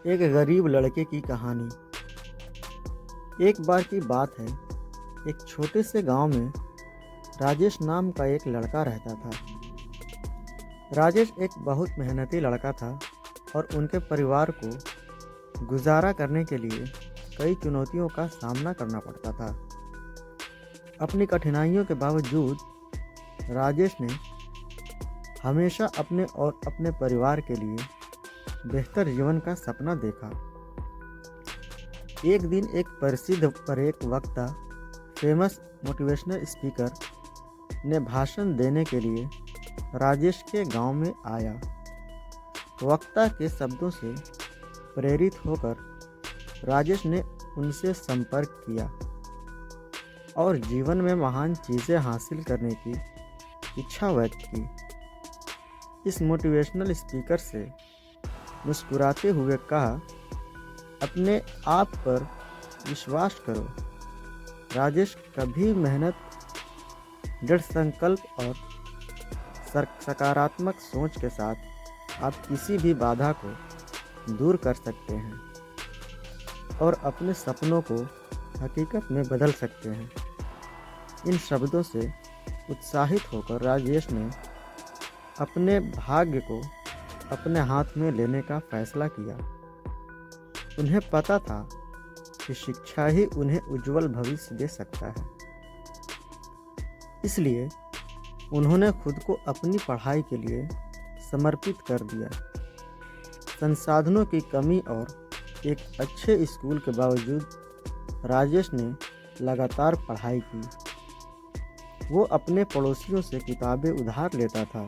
एक गरीब लड़के की कहानी। एक बार की बात है, एक छोटे से गांव में राजेश नाम का एक लड़का रहता था। राजेश एक बहुत मेहनती लड़का था और उनके परिवार को गुजारा करने के लिए कई चुनौतियों का सामना करना पड़ता था। अपनी कठिनाइयों के बावजूद राजेश ने हमेशा अपने और अपने परिवार के लिए बेहतर जीवन का सपना देखा। एक दिन एक वक्ता, फेमस मोटिवेशनल स्पीकर ने भाषण देने के लिए राजेश के गांव में आया। वक्ता के शब्दों से प्रेरित होकर राजेश ने उनसे संपर्क किया और जीवन में महान चीज़ें हासिल करने की इच्छा व्यक्त की। इस मोटिवेशनल स्पीकर से मुस्कुराते हुए कहा, अपने आप पर विश्वास करो। राजेश कभी मेहनत, दृढ़ संकल्प और सकारात्मक सोच के साथ आप किसी भी बाधा को दूर कर सकते हैं और अपने सपनों को हकीकत में बदल सकते हैं। इन शब्दों से उत्साहित होकर राजेश ने अपने भाग्य को अपने हाथ में लेने का फैसला किया। उन्हें पता था कि शिक्षा ही उन्हें उज्जवल भविष्य दे सकता है। इसलिए उन्होंने खुद को अपनी पढ़ाई के लिए समर्पित कर दिया। संसाधनों की कमी और एक अच्छे स्कूल के बावजूद राजेश ने लगातार पढ़ाई की। वो अपने पड़ोसियों से किताबें उधार लेता था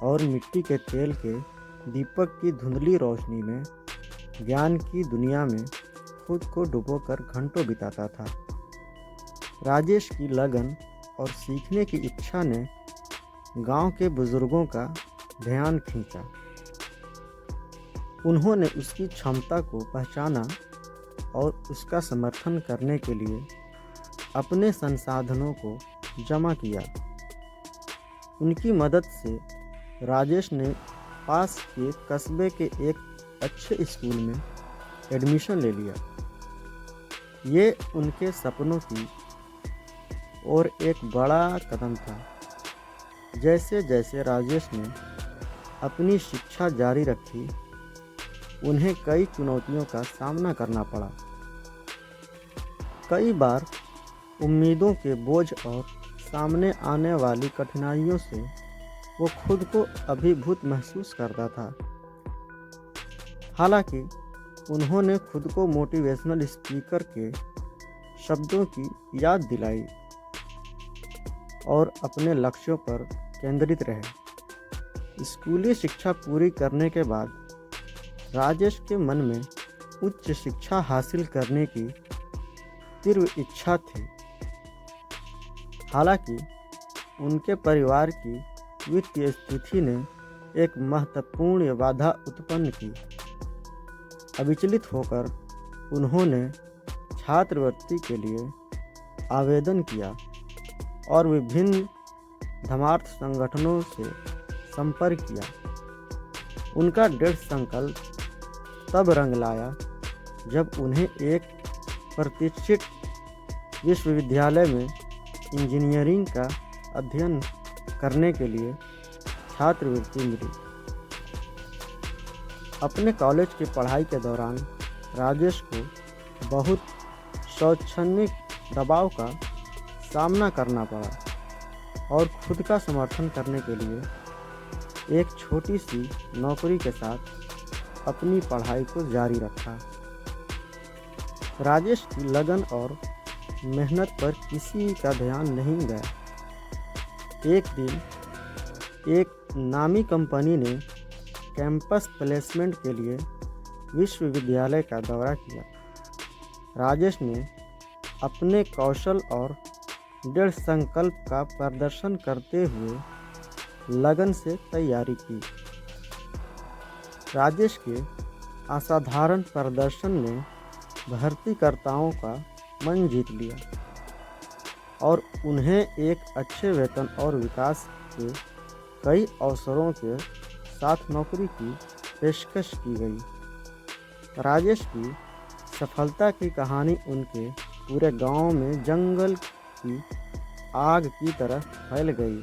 और मिट्टी के तेल के दीपक की धुंधली रोशनी में ज्ञान की दुनिया में खुद को डुबोकर घंटों बिताता था। राजेश की लगन और सीखने की इच्छा ने गांव के बुजुर्गों का ध्यान खींचा। उन्होंने उसकी क्षमता को पहचाना और उसका समर्थन करने के लिए अपने संसाधनों को जमा किया। उनकी मदद से राजेश ने पास के कस्बे के एक अच्छे स्कूल में एडमिशन ले लिया। ये उनके सपनों की ओर एक बड़ा कदम था। जैसे जैसे राजेश ने अपनी शिक्षा जारी रखी, उन्हें कई चुनौतियों का सामना करना पड़ा। कई बार उम्मीदों के बोझ और सामने आने वाली कठिनाइयों से वो खुद को अभिभूत महसूस करता था। हालांकि उन्होंने खुद को मोटिवेशनल स्पीकर के शब्दों की याद दिलाई और अपने लक्ष्यों पर केंद्रित रहे। स्कूली शिक्षा पूरी करने के बाद राजेश के मन में उच्च शिक्षा हासिल करने की तीव्र इच्छा थी। हालांकि उनके परिवार की वित्तीय स्थिति ने एक महत्वपूर्ण बाधा उत्पन्न की। अविचलित होकर उन्होंने छात्रवृत्ति के लिए आवेदन किया और विभिन्न धर्मार्थ संगठनों से संपर्क किया। उनका दृढ़ संकल्प तब रंग लाया जब उन्हें एक प्रतिष्ठित विश्वविद्यालय में इंजीनियरिंग का अध्ययन करने के लिए छात्रवृत्ति मिली। अपने कॉलेज की पढ़ाई के दौरान राजेश को बहुत शैक्षणिक दबाव का सामना करना पड़ा और खुद का समर्थन करने के लिए एक छोटी सी नौकरी के साथ अपनी पढ़ाई को जारी रखा। राजेश की लगन और मेहनत पर किसी का ध्यान नहीं गया। एक दिन एक नामी कंपनी ने कैंपस प्लेसमेंट के लिए विश्वविद्यालय का दौरा किया। राजेश ने अपने कौशल और दृढ़ संकल्प का प्रदर्शन करते हुए लगन से तैयारी की। राजेश के असाधारण प्रदर्शन ने भर्तीकर्ताओं का मन जीत लिया और उन्हें एक अच्छे वेतन और विकास के कई अवसरों के साथ नौकरी की पेशकश की गई। राजेश की सफलता की कहानी उनके पूरे गांव में जंगल की आग की तरह फैल गई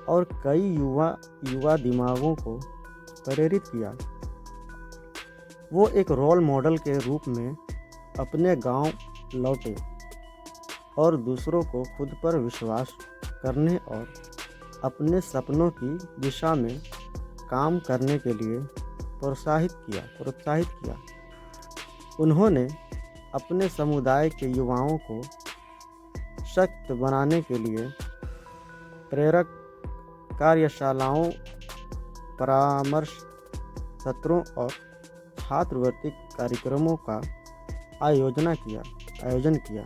और कई युवा दिमागों को प्रेरित किया। वो एक रोल मॉडल के रूप में अपने गांव लौटे और दूसरों को खुद पर विश्वास करने और अपने सपनों की दिशा में काम करने के लिए प्रोत्साहित किया। उन्होंने अपने समुदाय के युवाओं को सशक्त बनाने के लिए प्रेरक कार्यशालाओं, परामर्श सत्रों और छात्रवृत्ति कार्यक्रमों का आयोजन किया।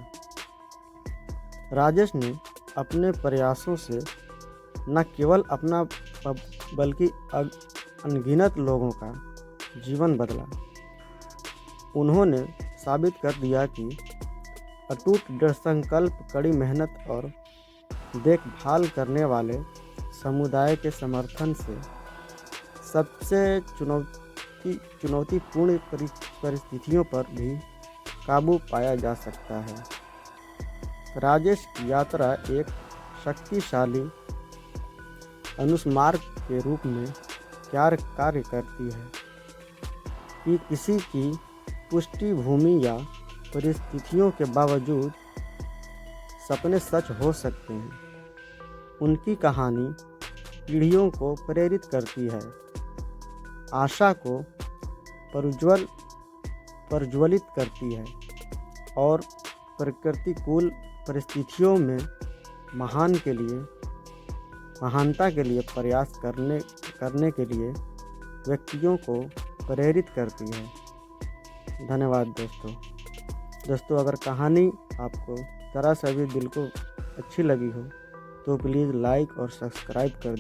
राजेश ने अपने प्रयासों से न केवल अपना बल्कि अनगिनत लोगों का जीवन बदला। उन्होंने साबित कर दिया कि अटूट दृढ़ संकल्प, कड़ी मेहनत और देखभाल करने वाले समुदाय के समर्थन से सबसे चुनौतीपूर्ण परिस्थितियों पर भी काबू पाया जा सकता है। राजेश की यात्रा एक शक्तिशाली अनुस्मारक के रूप में कार्य करती है कि किसी की पृष्ठभूमि या परिस्थितियों के बावजूद सपने सच हो सकते हैं। उनकी कहानी पीढ़ियों को प्रेरित करती है, आशा को प्रज्वलित करती है और प्रतिकूल परिस्थितियों में महानता के लिए प्रयास करने के लिए व्यक्तियों को प्रेरित करती है। धन्यवाद दोस्तों, अगर कहानी आपको ज़रा सा भी दिल को अच्छी लगी हो तो प्लीज़ लाइक और सब्सक्राइब कर